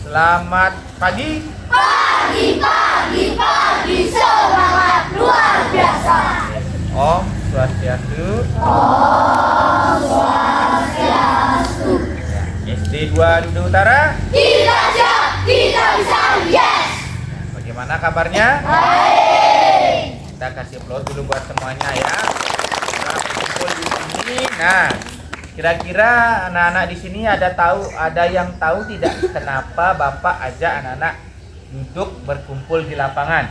Selamat pagi. Pagi, semangat luar biasa. Om Swastiastu. Ya, SD 2 Dudu Utara. Kita siap, kita bisa, yes. Bagaimana kabarnya? Baik. Kita kasih applause dulu buat semuanya ya. Kita kumpul di sini. Nah, kira-kira anak-anak di sini ada yang tahu tidak kenapa Bapak ajak anak-anak duduk berkumpul di lapangan?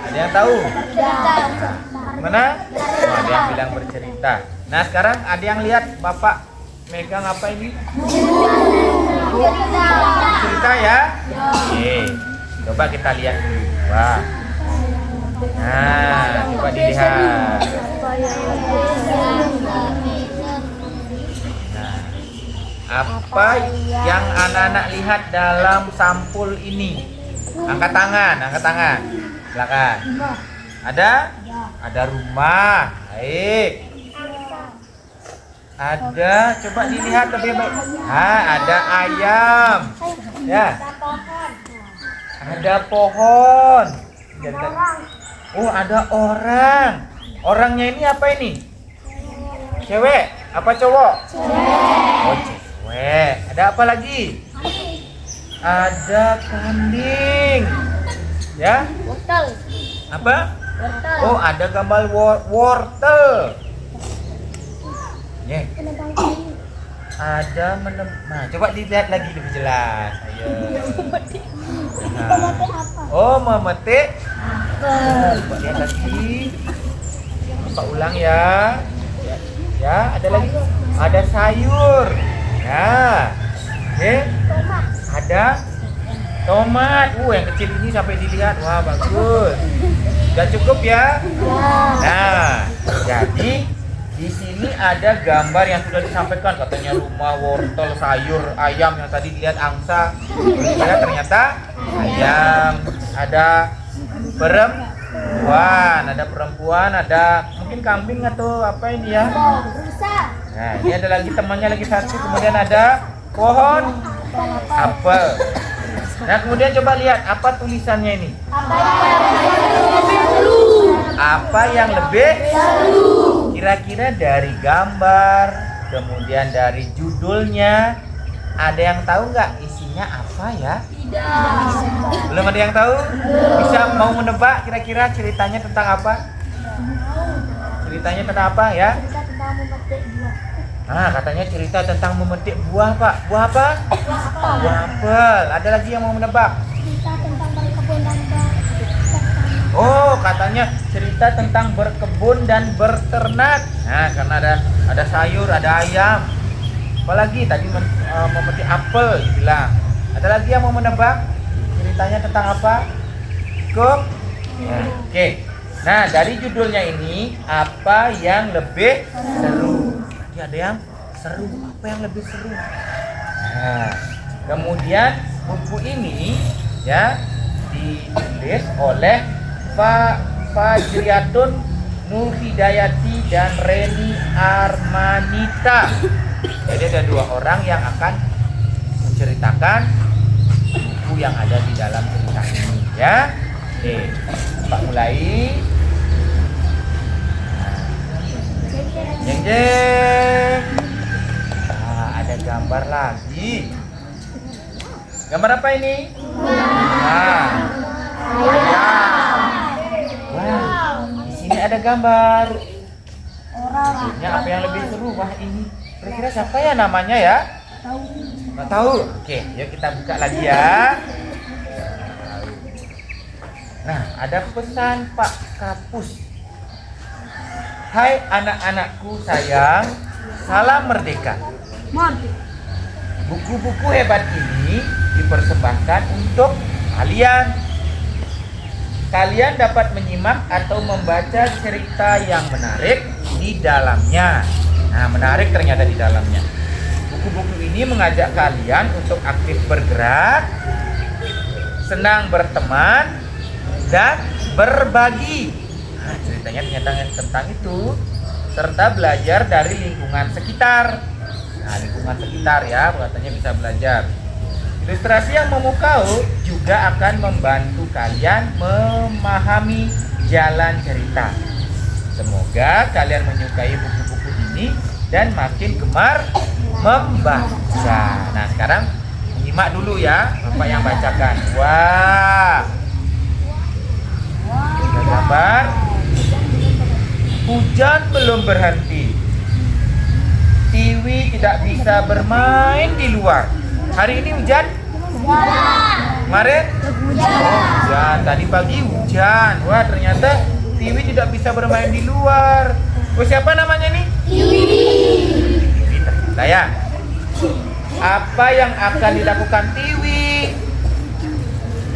Ada yang tahu? Mana? Oh, ada yang bilang bercerita. Nah, sekarang ada yang lihat Bapak megang apa ini? Cerita ya? Oke. Coba kita lihat dulu. Wah. Nah, coba dilihat. Nah, apa yang anak-anak lihat dalam sampul ini? Angkat tangan. Silakan. Ada rumah. Baik. Coba dilihat lebih baik. Ada ayam. Ya. Ada pohon. Oh, ada orang. Orangnya ini apa ini? Cewek? Apa cowok? Oh, cewek. Ada apa lagi? Ada kambing. Ya? Wortel. Apa? Oh, ada gambar wortel. Ya. Nah, coba dilihat lagi lebih jelas. Ayo. Nah. Oh, memetik. Coba lihat lagi. Coba ulang ya. Ya, ada lagi. Ada sayur. Ya. Oke. Ada tomat. Yang kecil ini sampai dilihat. Wah, bagus. Sudah cukup ya? Nah, jadi di sini ada gambar yang sudah disampaikan, katanya rumah, wortel, sayur, ayam yang tadi dilihat angsa. Ya, ternyata ayam, ada perempuan, ada mungkin kambing atau apa ini ya. Nah, ini ada lagi temannya lagi satu, kemudian ada pohon apel. Nah, kemudian coba lihat apa tulisannya ini. Apa yang lebih seru? Kira-kira dari gambar, kemudian dari judulnya, ada yang tahu nggak isinya apa ya? Tidak. Belum ada yang tahu? Bisa mau menebak kira-kira ceritanya tentang apa? Ceritanya tentang apa ya? Katanya cerita tentang memetik buah, Pak. Buah apa? Buah apel. Ada lagi yang mau menebak? Oh, katanya cerita tentang berkebun dan berternak. Nah, karena ada sayur, ada ayam. Apalagi tadi memetik apel dibilang. Ada lagi yang mau menebak? Ceritanya tentang apa? Cukup? Oke. Nah, dari judulnya ini, apa yang lebih seru? Tadi ada yang seru. Apa yang lebih seru? Nah, kemudian buku ini ya ditulis oleh Fajriatun Nur Hidayati dan Reni Armanita. Jadi ada dua orang yang akan menceritakan buku yang ada di dalam cerita ini ya. Oke, Pak mulai. Jeng jeng. Ada gambar lagi. Gambar apa ini? Di sini ada gambar. Maksudnya apa yang lebih seru? Wah, ini kira-kira siapa ya namanya ya? Nggak tahu. Oke, yuk kita buka lagi ya. Nah, ada pesan Pak Kapus. Hai anak-anakku sayang, salam merdeka. Buku-buku hebat ini dipersembahkan untuk kalian. Kalian dapat menyimak atau membaca cerita yang menarik di dalamnya. Nah, menarik ternyata di dalamnya. Buku-buku ini mengajak kalian untuk aktif bergerak, senang berteman, dan berbagi. Nah, ceritanya ternyata tentang itu, serta belajar dari lingkungan sekitar. Nah, lingkungan sekitar ya, katanya bisa belajar. Ilustrasi yang memukau juga akan membantu kalian memahami jalan cerita. Semoga kalian menyukai buku-buku ini dan makin gemar membaca. Nah, sekarang menyimak dulu ya, Bapak yang bacakan. Wah. Ada gambar. Hujan belum berhenti. Tiwi tidak bisa bermain di luar. Hari ini hujan? Kemarin? Hujan. Tadi pagi hujan. Wah, ternyata Tiwi tidak bisa bermain di luar. Oh, siapa namanya nih? Tiwi. Tiwi ternyata ya. Apa yang akan dilakukan Tiwi?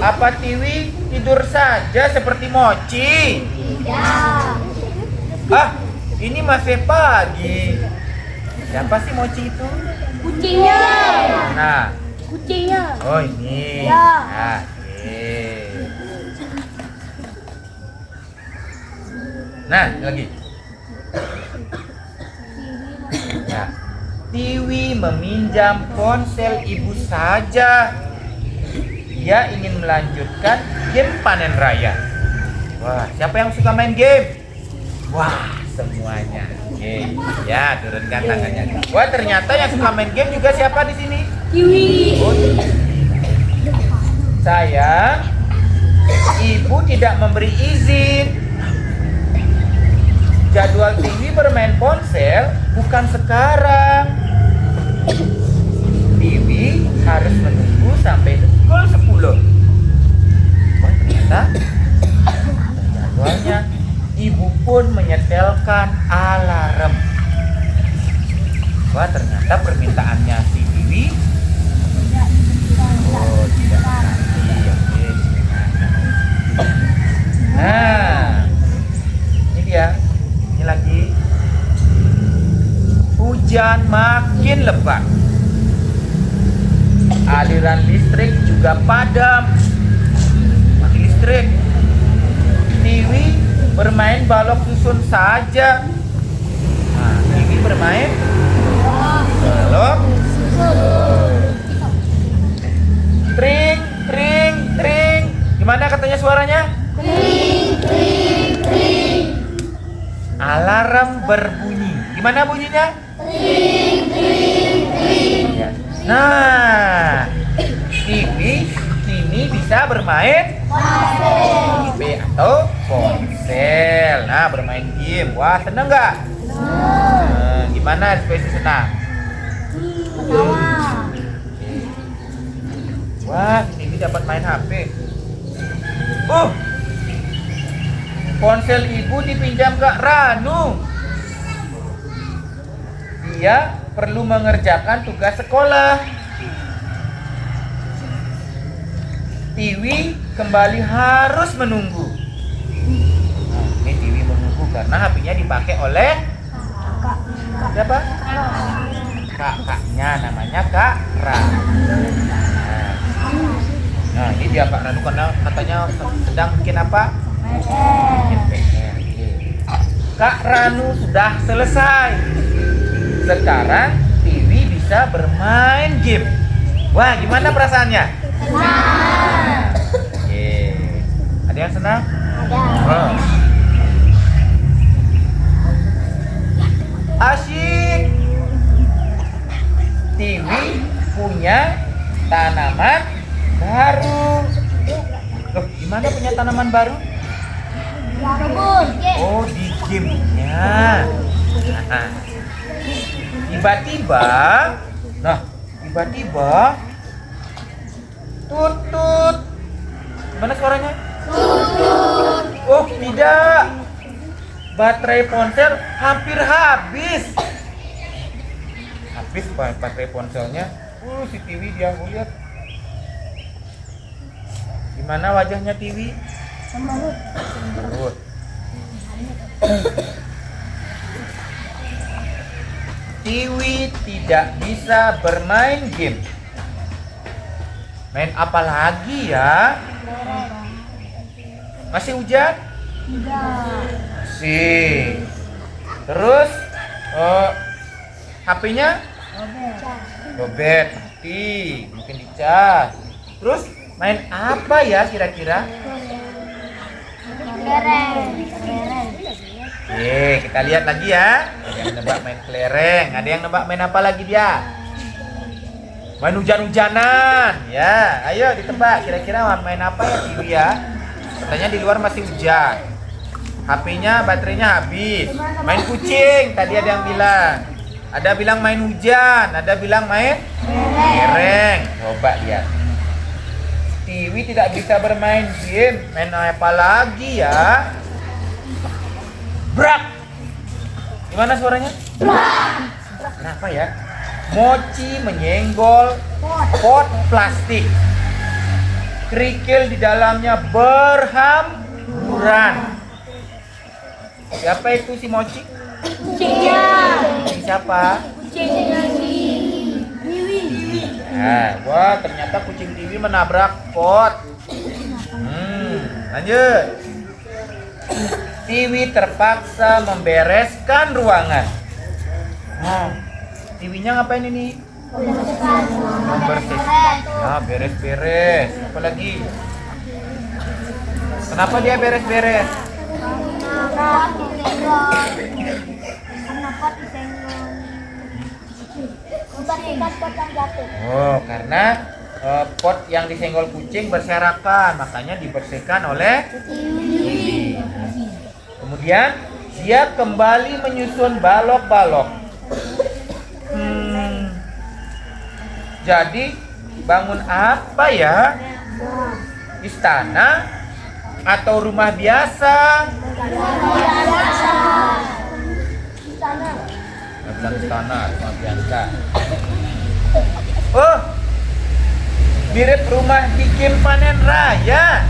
Apa Tiwi tidur saja seperti Mochi? Ah, ini masih pagi. Siapa sih Mochi itu? Kucingnya. Nah, Kucingnya. oh ini. Ya. Nah, oke. Nah, lagi. Nah, Tiwi meminjam ponsel ibu saja. Dia ingin melanjutkan game panen raya. Wah, siapa yang suka main game? Wah, semuanya. Oke, ya turunkan tangannya. Wah, ternyata yang suka main game juga siapa di sini? Tiwi. Oh, sayang, ibu tidak memberi izin. Jadwal Tiwi bermain ponsel bukan sekarang. Tiwi harus menunggu sampai pukul 10. Wah, ternyata jadwalnya. Ibu pun menyetelkan alarm. Wah, ternyata permintaannya si Tiwi. Oh, tidak nanti. Oke, nah, ini dia. Ini lagi. Hujan makin lebat. Aliran listrik juga padam. Mati listrik. Tiwi bermain balok susun saja. Nah, Tiwi bermain balok susun. Tring, tring, tring. Gimana katanya suaranya? Tring, tring, tring. Alarm berbunyi. Gimana bunyinya? Tring, tring, tring. Ya. Nah, Tiwi kini bisa bermain HP atau ponsel. Nah, bermain game. Wah, seneng nggak? Nah, gimana ekspresi senang? Ketawa. Wah, Tiwi dapat main HP. Ponsel ibu dipinjam Kak Ranu. Dia perlu mengerjakan tugas sekolah. Tiwi kembali harus menunggu. Nah, ini Tiwi menunggu karena HP-nya dipakai oleh siapa? Kakaknya, namanya Kak Ranu. Nah, ini dia Kak Ranu karena katanya sedang bikin apa? Bikin PR. Kak Ranu sudah selesai. Sekarang Tiwi bisa bermain game. Wah, gimana perasaannya? Senang. Oke. Ada yang senang? Ada. Oh. Asyik. Tiwi punya tanaman baru. Loh, gimana punya tanaman baru? Kebun. Oh, di gamenya. Nah, tiba-tiba, tutut. Gimana suaranya? Tutut. Oh, tidak. Baterai ponsel hampir habis. Habis baterai ponselnya. Si Tiwi dia lihat. Gimana wajahnya Tiwi? Cemberut. Tiwi tidak bisa bermain game. Main apa lagi ya? Masih hujan? Masih. Terus HP-nya lobet. putih, mungkin dicas. Terus main apa ya kira-kira? Kelereng. Oke, kita lihat lagi ya. Ada yang nebak main kelereng, ada yang nebak main apa lagi dia? Main hujan-hujanan. Ya, ayo ditebak. Kira-kira main apa ya Tiwi ya? Katanya di luar masih hujan. HP-nya baterainya habis. Main kucing, tadi ada yang bilang. Ada bilang main hujan, ada bilang main kelereng. Coba lihat. Tiwi tidak bisa bermain game. Main apa lagi ya? Brak. Gimana suaranya? Brak. Kenapa ya? Mochi menyenggol pot plastik. Kerikil di dalamnya berhamburan. Siapa itu si Mochi? Kucingnya. Kucing siapa? Kucingnya Tiwi. Nah, wah ternyata kucing Tiwi menabrak pot. Lanjut. Tiwi terpaksa membereskan ruangan. Nah, Tiwinya ngapain ini? Membersihkan. Nah, beres-beres. Apa lagi? Kenapa dia beres-beres? Oh, karena pot yang disenggol kucing berserakan, makanya dibersihkan oleh Tiwi. Kemudian dia kembali menyusun balok-balok. Jadi bangun apa ya? Istana atau rumah biasa? Bilang istana, rumah biasa. Oh, mirip rumah di game panen raya.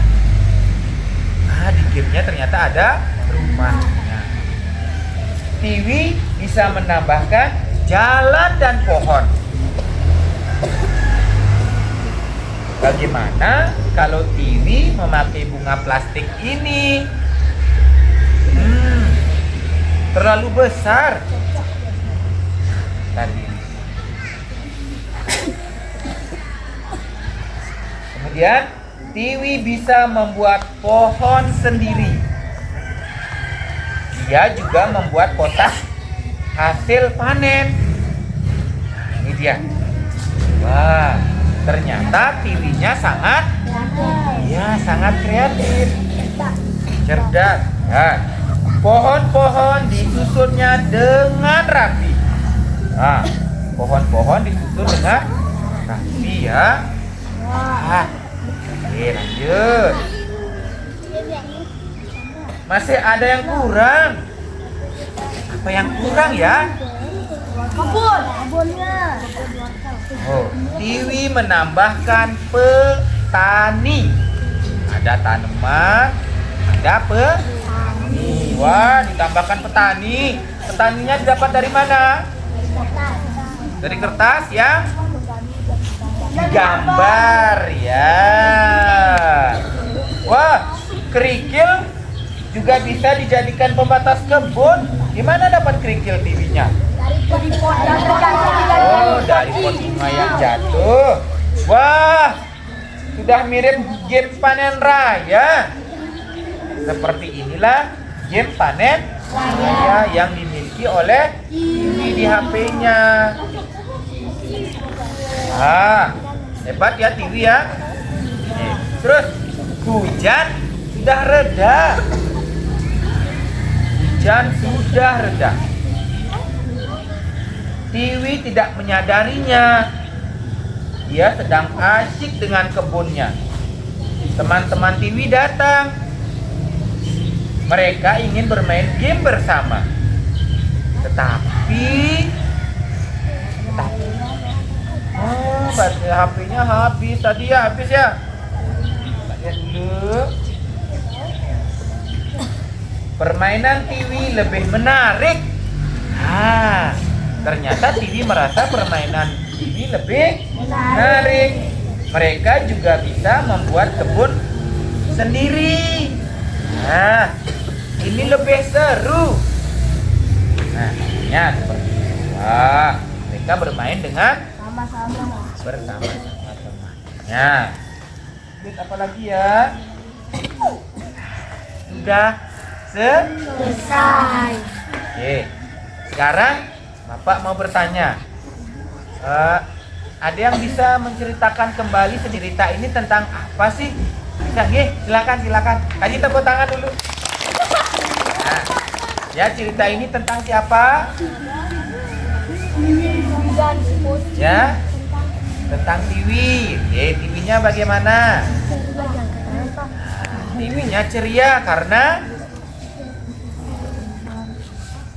Ah, di gamenya ternyata ada rumahnya. Tiwi bisa menambahkan jalan dan pohon. Bagaimana kalau Tiwi memakai bunga plastik ini? Terlalu besar. Tadi. Kemudian Tiwi bisa membuat pohon sendiri. Dia juga membuat kotak hasil panen. Ini dia. Wah, ternyata Tiwinya sangat kreatif, cerdas. Nah, pohon-pohon disusunnya dengan rapi. Nah, pohon-pohon disusun dengan rapi ya. Oke, lanjut. Masih ada yang kurang. Apa yang kurang ya? Kebunnya. Oh, Tiwi menambahkan petani. Ada tanaman, ada petani. Wah, ditambahkan petani. Petaninya didapat dari mana? Dari kertas yang digambar ya. Wah, kerikil juga bisa dijadikan pembatas kebun. Gimana dapat kerikil Tiwinya? Dari pot yang Oh, dari pot bunga yang jatuh. Wah, sudah mirip game panen raya. Seperti inilah game panen raya yang dimiliki oleh Tiwi di HP-nya. Hebat ya Tiwi ya. Terus hujan sudah reda. Hujan sudah reda. Tiwi tidak menyadarinya. Dia sedang asyik dengan kebunnya. Teman-teman Tiwi datang. Mereka ingin bermain game bersama. Tetapi baterai HP-nya habis. Tadi ya habis ya. Lihat dulu. Permainan Tiwi lebih menarik. Ternyata Tiwi merasa permainan Tiwi lebih menarik. Mereka juga bisa membuat kebun sendiri. Ini lebih seru. Nah, seperti itu. Mereka bermain dengan bersama teman-temannya. Terus apa lagi ya? Sudah Selesai. Oke. Sekarang Bapak mau bertanya. Ada yang bisa menceritakan kembali cerita ini tentang apa sih? Bisa, silakan. Kasih tepuk tangan dulu. Nah, ya cerita ini tentang siapa? Dan putih. Ya, tentang Tiwi. Tiwinya bagaimana? Tiwinya ceria karena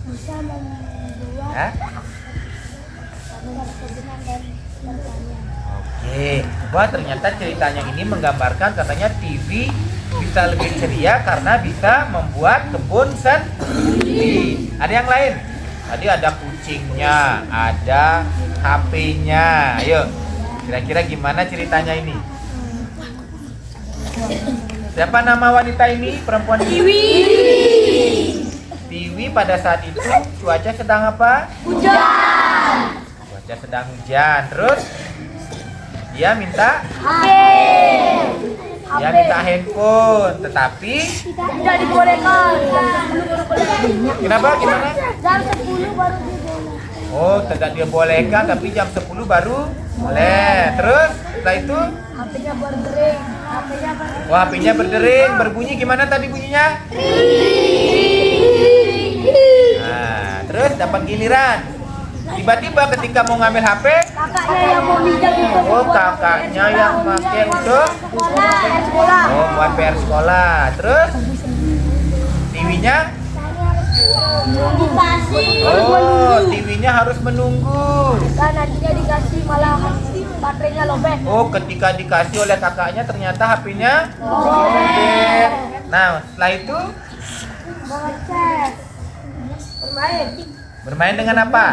Bisa membuat ya. kebenaran dan pertanyaan. Oke, wah ternyata ceritanya ini menggambarkan katanya TV bisa lebih ceria karena bisa membuat kebun sendiri. Ada yang lain? Tadi ada kucingnya, ada HP-nya. Ayo, kira-kira gimana ceritanya ini? Siapa nama wanita ini? Perempuan ini? Tiwi pada saat itu cuaca sedang apa? Hujan. Cuaca sedang hujan. Terus dia minta handphone, tetapi Tidak dibolehkan. kenapa? Gimana? Jam 10 baru dibolehkan. Oh, tidak dibolehkan, tapi jam 10 baru boleh. Terus setelah itu, HP-nya berdering. wah HP-nya berdering, berbunyi gimana tadi bunyinya? Nah, terus dapat giliran. Tiba-tiba ketika mau ngambil HP, Kakaknya yang mau minjam itu. oh kakaknya yang pakai untuk Sekolah. oh buat PR sekolah. Terus TV-nya Dikasih. oh TV-nya harus menunggu. Dan nantinya dikasih malah baterainya lobek. Oh, ketika dikasih oleh kakaknya ternyata HP-nya lobek. Nah, setelah itu Mengecek. Bermain. bermain dengan apa?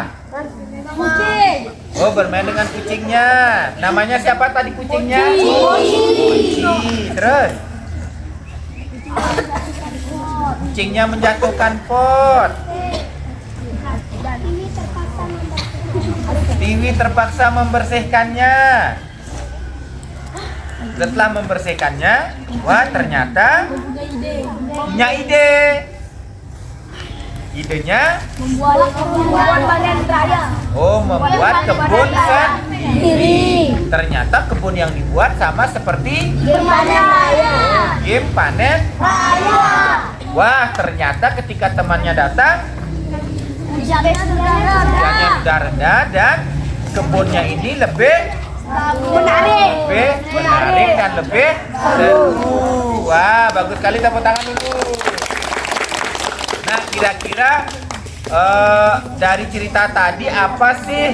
Kucing. Oh, bermain dengan kucingnya. Namanya siapa tadi kucingnya? Mochi. Terus kucingnya menjatuhkan pot. Tiwi terpaksa membersihkannya. Setelah membersihkannya, wah ternyata punya ide. Idenya, Membuat panen raya. oh membuat kebun sendiri. Ternyata kebun yang dibuat sama seperti Panen raya. game panen. Wah ternyata ketika temannya datang, Hujannya hujannya sudah reda dan kebunnya ini lebih menarik dan lebih seru. Wah bagus sekali, tepuk tangan dulu. Nah kira-kira dari cerita tadi apa sih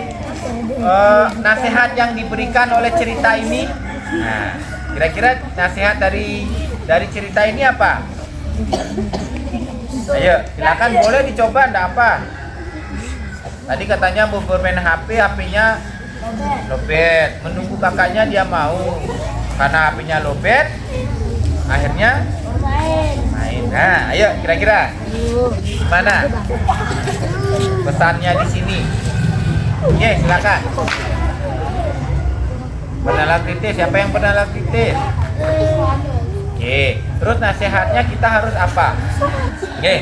nasihat yang diberikan oleh cerita ini? Nah kira-kira nasihat dari cerita ini apa? Ayo silakan, boleh dicoba, enggak apa. Tadi katanya mau bermain HP, HP-nya lobet. Menunggu kakaknya dia mau. Karena HP-nya lobet, akhirnya main. Nah, ayo kira-kira mana pesannya di sini? Oke, silakan. Pernah latih titis, siapa yang pernah latih titis? Oke, terus nasihatnya kita harus apa? Oke.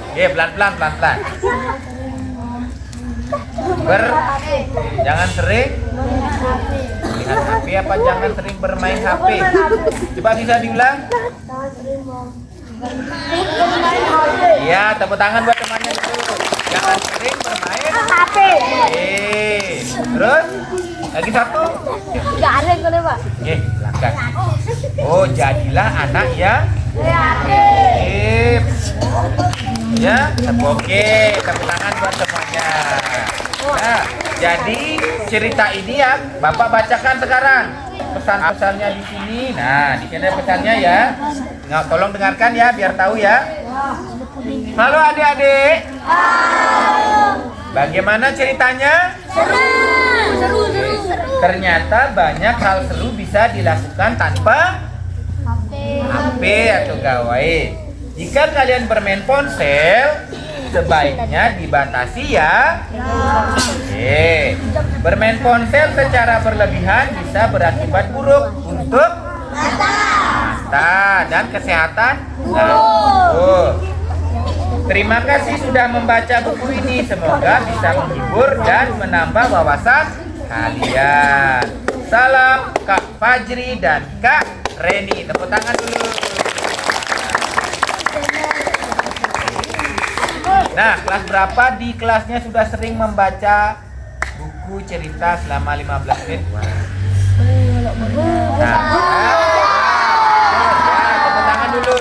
Oke, pelan-pelan. Jangan sering lihat HP apa jangan sering bermain HP? Coba bisa diulang? Iya, tepuk tangan buat temannya dulu. Jangan sering bermain HP. Terus lagi satu. Enggak ada yang boleh, Pak. Silakan. Oh, jadilah anak ya. Ya, oke, tepuk tangan buat semuanya. Nah, jadi cerita ini ya, Bapak bacakan sekarang pesan-pesannya di sini. Nah, di sini ada pesannya ya. Nggak, tolong dengarkan ya, biar tahu ya. Halo adik-adik. Bagaimana ceritanya? Seru. Ternyata banyak hal seru bisa dilakukan tanpa HP atau gawai. Jika kalian bermain ponsel, sebaiknya dibatasi ya. Oke. Bermain ponsel secara berlebihan bisa berakibat buruk untuk mata dan kesehatan. Terima kasih sudah membaca buku ini. Semoga bisa menghibur dan menambah wawasan kalian. Salam Kak Fajri dan Kak Reni. Tepuk tangan dulu. Nah, kelas berapa di kelasnya sudah sering membaca buku cerita selama 15 menit? Nah, tepuk tangan dulu.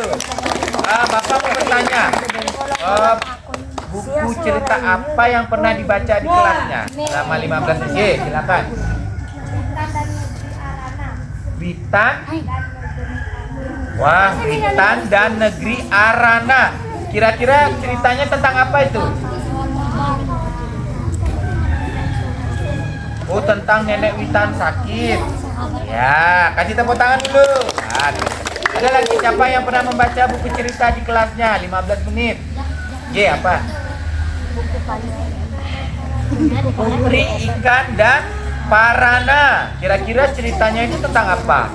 Bapak mau bertanya, buku cerita apa yang pernah dibaca di kelasnya selama 15 menit? Silakan. Witan. Wah, Witan dan Negeri Arana. Kira-kira ceritanya tentang apa itu? Oh, tentang nenek Witan sakit. Ya, kasih tepuk tangan dulu. Nah, ada lagi siapa yang pernah membaca buku cerita di kelasnya 15 menit? Apa? Putri Ikan dan Parana. Kira-kira ceritanya itu tentang apa?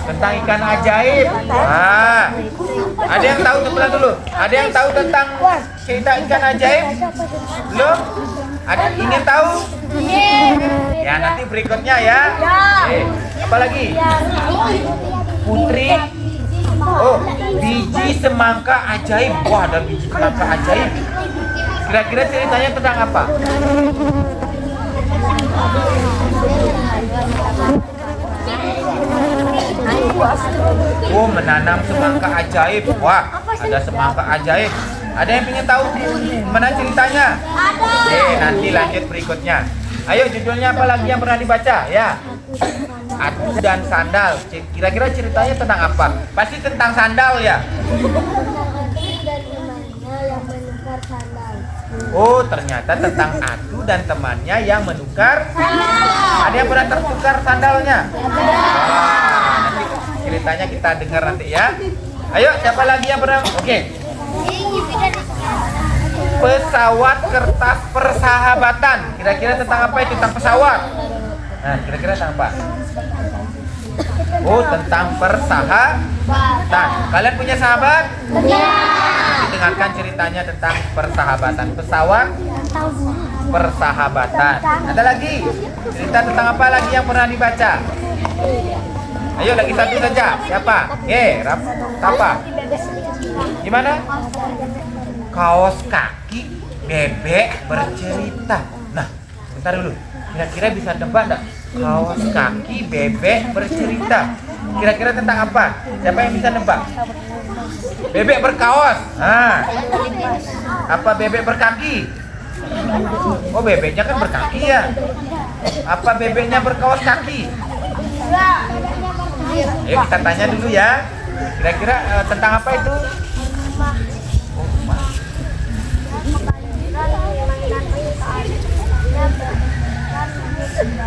Tentang ikan ajaib. Nah, ada yang tahu sebelah dulu? Ada yang tahu tentang cerita ikan ajaib? Belum? Ada ingin tahu? Ya, nanti berikutnya ya. Apa lagi? Putri. Oh, biji semangka ajaib. Wah, ada biji semangka ajaib. Kira-kira ceritanya tentang apa? Oh, menanam semangka ajaib. Wah, ada semangka ajaib. Ada yang ingin tahu mana ceritanya? Ada. Nanti lanjut berikutnya. Ayo, judulnya apa lagi yang pernah dibaca ya? Atu dan Sandal. Kira-kira ceritanya tentang apa? Pasti tentang sandal ya. Oh, ternyata tentang Atu dan temannya yang menukar. Ada yang pernah tertukar sandalnya? Nanti ceritanya kita dengar nanti ya. Ayo, siapa lagi yang pernah? Oke. Pesawat kertas persahabatan. Kira-kira tentang apa itu? Tentang pesawat. Nah, kira-kira tentang apa? Oh, tentang persahabatan. Kalian punya sahabat? Dengarkan ceritanya tentang persahabatan. Pesawat persahabatan. Ada lagi? Cerita tentang apa lagi yang pernah dibaca? Ayo, lagi satu saja. Siapa? Siapa? Gimana? Kaos kaki bebek bercerita. Nah, bentar dulu. Kira-kira bisa nebak enggak? Kaos kaki bebek bercerita. Kira-kira tentang apa? Siapa yang bisa nebak? Bebek berkaos. Nah, apa bebek berkaki? Oh, bebeknya kan berkaki ya. Apa bebeknya berkaos kaki? Ayo kita tanya dulu ya. Kira-kira tentang apa itu?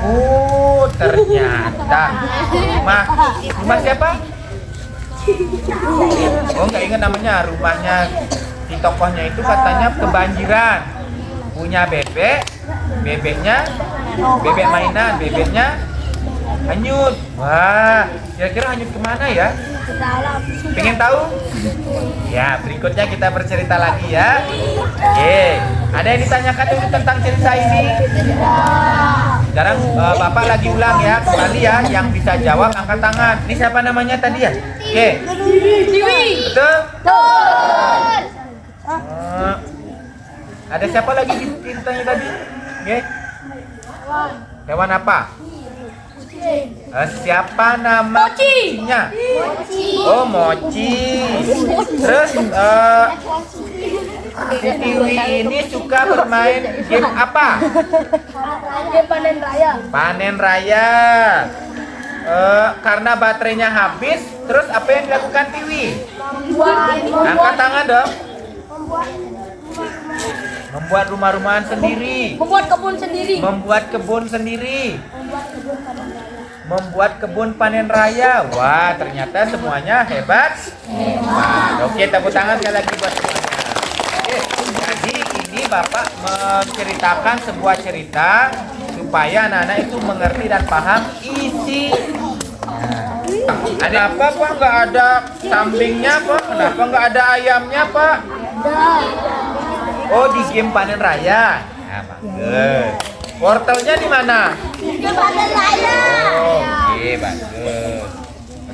Oh, ternyata rumah siapa? Oh, nggak ingat namanya. Rumahnya si tokohnya itu katanya kebanjiran. Punya bebek, bebeknya bebek mainan, bebeknya hanyut. Wah, kira-kira hanyut kemana ya? Pengen tahu? Ya, berikutnya kita bercerita lagi ya. Oke, ada yang ditanyakan dulu tentang cerita ini? Sekarang Bapak lagi ulang ya, kembali ya. Yang bisa jawab angkat tangan. Ini siapa namanya tadi ya? Oke. Tiwi. Betul? Betul. Ada siapa lagi di ceritanya tadi? Oke. Hewan apa? Siapa nama kucingnya? Oh, Mochi. Terus si Tiwi ini suka bermain game apa? Game panen raya. Panen raya. Karena baterainya habis, terus apa yang dilakukan Tiwi? Angkat tangan dong. Membuat rumah-rumahan sendiri. Membuat kebun sendiri. Membuat kebun sendiri. Membuat kebun panen raya. Wah, ternyata semuanya hebat. Oke, tepuk tangan sekali lagi buat semuanya. Bapak menceritakan sebuah cerita supaya anak-anak itu mengerti dan paham isi. Ada apa Pak? Nggak ada kambingnya Pak? Kenapa nggak ada ayamnya Pak? Oh, di game panen raya. Nah, bagus. Wortelnya di mana? Oh, oke, bagus.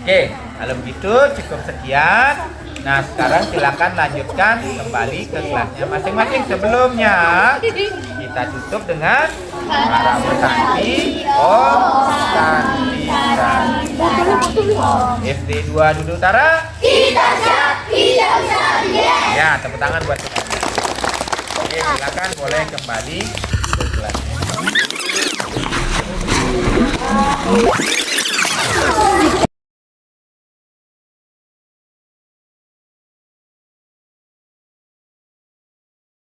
Oke, kalau begitu cukup sekian. Nah, sekarang silakan lanjutkan kembali ke kelasnya masing-masing. Sebelumnya kita tutup dengan para Santi, Om Santi, SD 2 Dudu Utara. Kita siap, kita siap, Ya, tepuk tangan buat kita. Oke, silakan boleh kembali ke kelasnya.